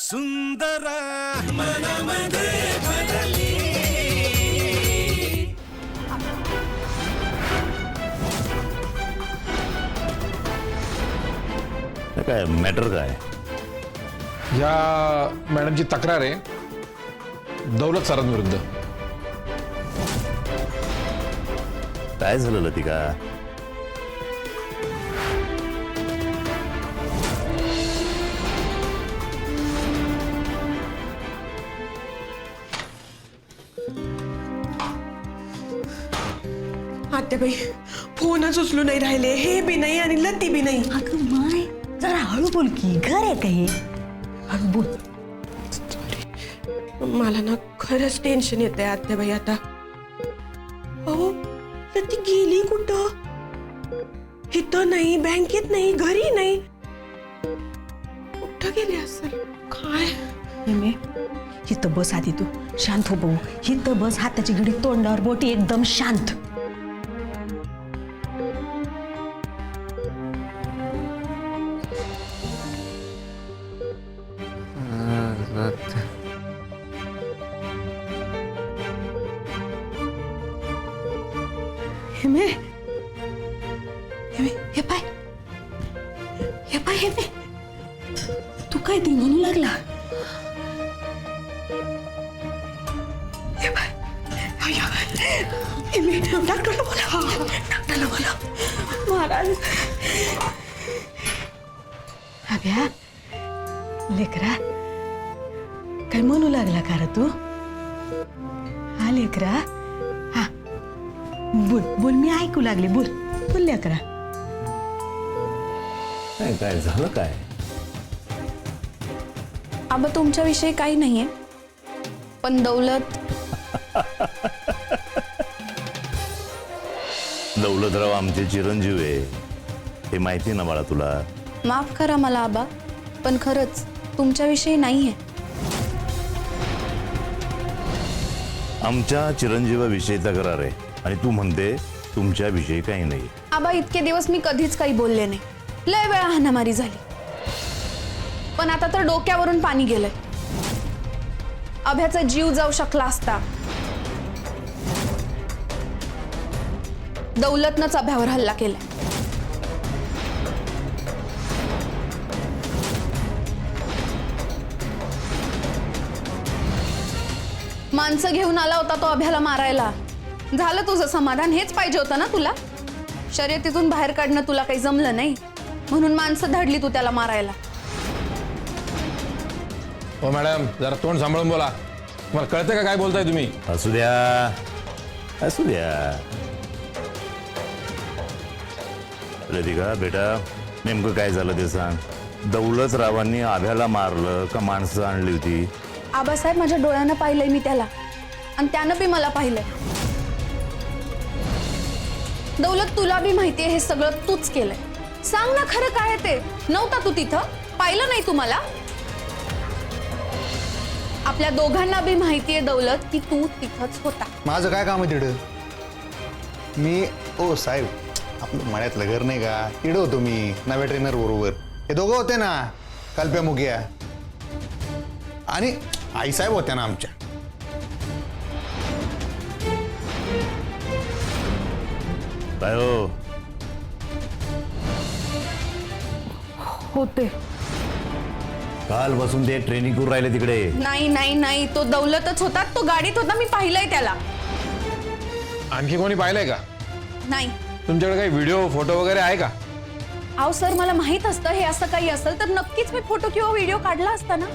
सुंदर मनामध्ये भरली. काय मॅटर काय? या मॅडमची तक्रार आहे दौलत सरांविरुद्ध. काय झालं लतिका? आत्याबाई फोनच उचलू नाही राहिले, हे बी नाही आणि लती बी नाही. अगं माय जरा हळू बोल की, घर आहे का हे? हळू बोल. मला ना खरंच टेन्शन येते आत्याबाई आता. अहो लती गेली कुठं? इथं नाही, बँकेत नाही, घरी नाही. कुठं गेली असेल काय? हिमे इथं बस आधी, तू शांत हो बघू. इथं बस, हाताची घडी तोंडावर, बोटी एकदम शांत. हेमे हेमे हे पाय, हे पाय हेमे, तू काय ती म्हणू लागला? हे बाय, हेमे डॉक्टरला बोला, डॉक्टरला बोला. महाराज अभ्या लेकरा काय म्हणू लागला का रे तू? हा लेकरा, हा बोल बोल, मी ऐकू लागले. बोल बोल लेकरा. काय झालं काय? आबा तुमच्याविषयी काही नाहीये, पण दौलत दौलतराव आमचे चिरंजीव आहे, हे माहिती ना बाळा तुला. माफ करा मला आबा, पण खरंच तुमच्याविषयी नाहीये. आमच्या चिरंजीवाविषयी तक्रार आहे आणि तू म्हणते तुमच्याविषयी काही नाही. आबा इतके दिवस मी कधीच काही बोलले नाही, लय वेळा हाणामारी झाली, पण आता तर डोक्यावरून पाणी गेलंय. अभ्याचा जीव जाऊ शकला असता. दौलतनंच अभ्यावर हल्ला केलाय. माणसं घेऊन आला होता तो अभ्याला मारायला. झालं तुझं समाधान? हेच पाहिजे होतं ना तुला? शर्यतीतून बाहेर काढणं तुला काही जमलं नाही, म्हणून माणसं धाडली तू त्याला मारायला. हो मॅडम जरा तोंड सांभाळून बोला. तुम्हाला कळतं का काय बोलताय तुम्ही? असू द्या, असू द्या. लतिका बेटा, नेमकं काय झालं ते सांग. दौलतरावांनी अभ्याला मारलं का माणसं आणली होती? आबासाहेब माझ्या डोळ्यानं पाहिलंय मी त्याला, आणि त्यानं बी मला पाहिलंय. दौलत तुला बी माहितीये हे सगळं तूच केलंय. सांग ना खरं काय ते. नव्हता तू तिथं? पाहिलं नाही तुम्हाला? आपल्या दोघांना बी माहितीये दौलत की तू तिथंच होता. माझं काय काम आहे तिकडं? मी ओ साहेब, आपलं मळ्यातलं घर नाही का, तिकडं होतो मी नव्या ट्रेनर बरोबर. हे दोघं होते ना, कल्प्या मुखिया आणि आईसाहेब होत्या ना आमच्या. काय हो? होते. कालपासून ते ट्रेनिंग करून राहिले तिकडे. नाही नाही नाही, तो दौलतच होता. तो गाडीत होता, मी पाहिलंय त्याला. आणखी कोणी पाहिलंय का? नाही. तुमच्याकडे काही व्हिडिओ फोटो वगैरे आहे का? अहो सर, मला माहित असतं हे असं काही असेल तर नक्कीच मी फोटो किंवा व्हिडिओ काढला असता ना.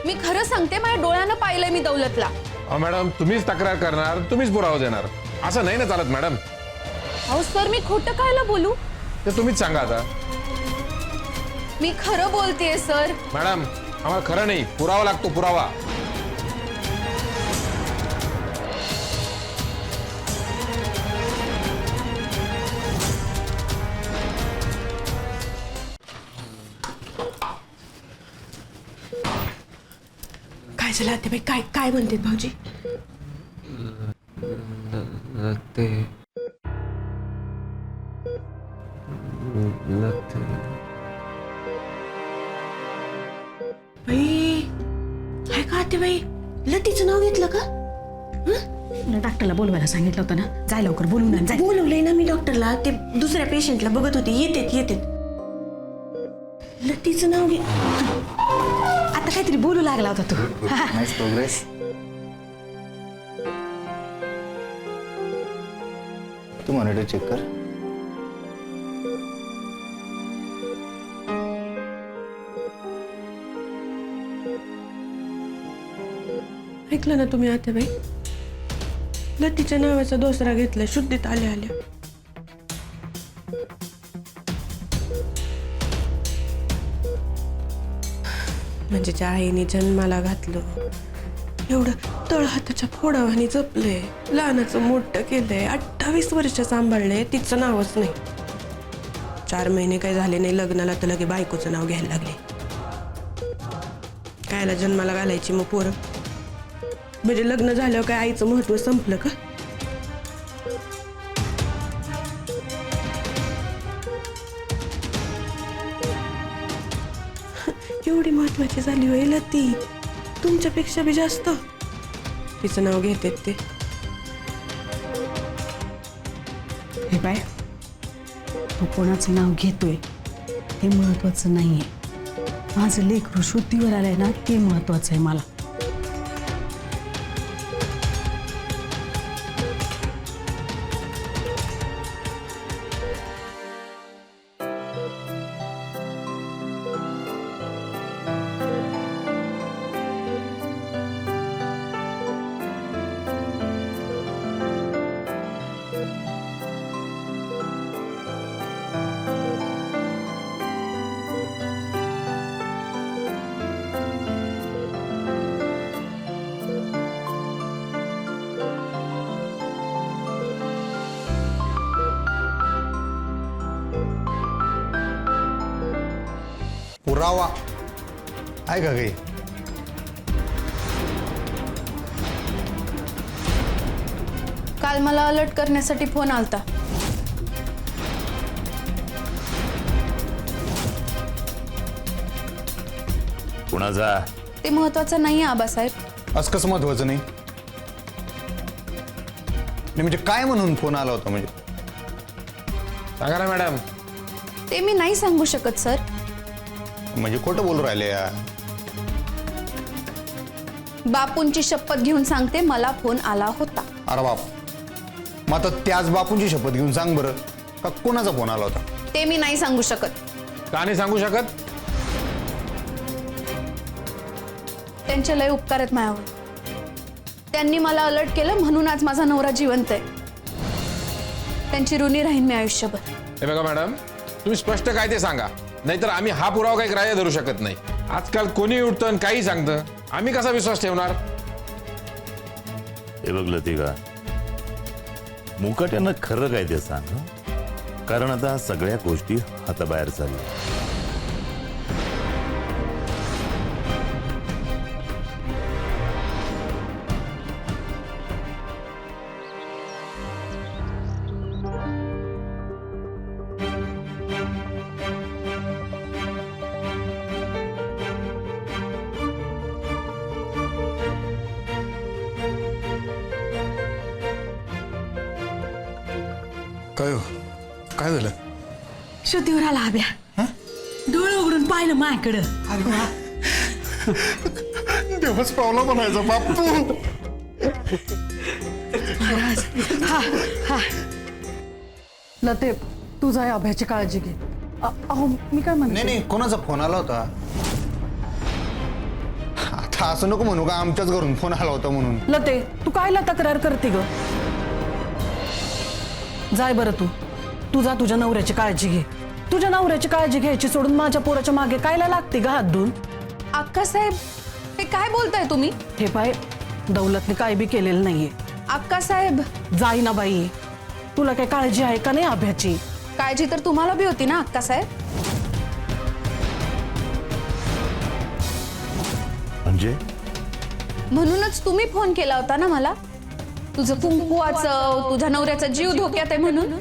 मी खरं सांगते, माझ्या डोळ्यानं पाहिलंय मी दौलतला. अहो मॅडम तुम्हीच तक्रार करणार, तुम्हीच पुरावा देणार, असं नाही ना चालत मॅडम. अहो सर, मी खोटं कायला बोलू? ते तुम्हीच सांगा आता. मी खरं बोलतेय सर. मॅडम आम्हाला खरं नाही, पुरावा लागतो, पुरावा. काय झालं आत्याबाई? काय काय म्हणते भाऊजी? बाई काय का ते बाई लतीचं नाव घेतलं का? डॉक्टरला बोलवायला सांगितलं होतं ना, जाय लवकर बोलून आण, जाय. बोलवलंय ना मी डॉक्टरला. ते दुसऱ्या पेशंटला बघत होते. येते लतीचं नाव घे. आता काहीतरी बोलू लागला होता तू. Nice progress. तू मॉनिटर चेक कर. ऐकलं ना तुम्ही आता बाई, लतीच्या नावाचा दोसरा घेतला शुद्धीत आल्या आल्या. म्हणजे ज्या आईने जन्माला घातलं, एवढं तळ हाताच्या फोडावानी जपलंय, लहानाचं मोठं केलंय, 28 वर्ष सांभाळलंय, तिचं नावच नाही. 4 महिने काय झाले नाही लग्नाला तर लगे बायकोचं नाव घ्यायला लागले. कायला जन्माला घालायची मग पोरं? म्हणजे लग्न झाल्यावर काय आईचं महत्व संपलं का? एवढी महत्वाची झाली होईल ती, तुमच्यापेक्षा बी जास्त. तिचं नाव घेतात ते. हे बाय, तू कोणाचं नाव घेतोय हे महत्वाचं नाहीये. माझं लेकरू शुद्धीवर आलंय ना, ते महत्वाचं आहे मला. पुरावा आहे का काही? काल मला अलर्ट करण्यासाठी फोन आलता. कुणाचा? ते महत्वाचं नाहीये आबासाहेब. असं कसं महत्वाचं नाही? म्हणजे काय म्हणून फोन आला होता? म्हणजे सांगा ना मॅडम. ते मी नाही सांगू शकत सर. म्हणजे खोटं बोलू राहिले या? बापूंची शपथ घेऊन सांगते, मला फोन आला होता. अरे बाप, मग आता त्याच बापूंची शपथ घेऊन सांग बरं, का कोणाचा फोन आला होता? ते मी नाही सांगू शकत. का नाही सांगू शकत? त्यांचे लय उपकार आहेत माझ्यावर. त्यांनी मला अलर्ट केलं म्हणून आज माझा नवरा जिवंत आहे. त्यांची ऋणी राहीन मी आयुष्यभर. हे बघा मॅडम, तुम्ही स्पष्ट काय ते सांगा, नाहीतर आम्ही हा पुरावा काही ग्राह्य धरू शकत नाही. आजकाल कोणी उठतं आणि काही सांगतं, आम्ही कसा विश्वास ठेवणार? हे बघ लतिका, मुकाट्यानं खरं काय ते सांग. कारण आता सगळ्या गोष्टी हाताबाहेर चालल्या. काय हो? काय झालं? शुद्धीवर आला आब्या. डोळे उघडून पाहिलं माझ्याकडं. देवच पावला म्हणायचा बापू. लते, तुझा या अभ्याची काळजी घे. अहो मी काय म्हणते, नाही, कोणाचा फोन आला होता? आता असं नको म्हणू का आमच्याच घरून फोन आला होता म्हणून. लते तू कायला तक्रार करते ग? जाय बरं तू जा, तुझ्या नवऱ्याची काळजी घे. तुझ्या नवऱ्याची काळजी घ्यायची सोडून माझ्या पोराच्या मागे कायला लागते ग हात धुवून? अक्कासाहेब, हे काय बोलताय तुम्ही? हे पाय, दौलतने काय बी केलेलं नाहीये. अक्कासाहेब, जाई ना बाई, तुला काय काळजी आहे का नाही अभ्याची? काळजी तर तुम्हाला बी होती ना अक्कासाहेब. म्हणजे म्हणूनच तुम्ही फोन केला होता ना मला. तुझं कुंकू वाचव, तुझ्या नवऱ्याचा जीव धोक्यात आहे म्हणून.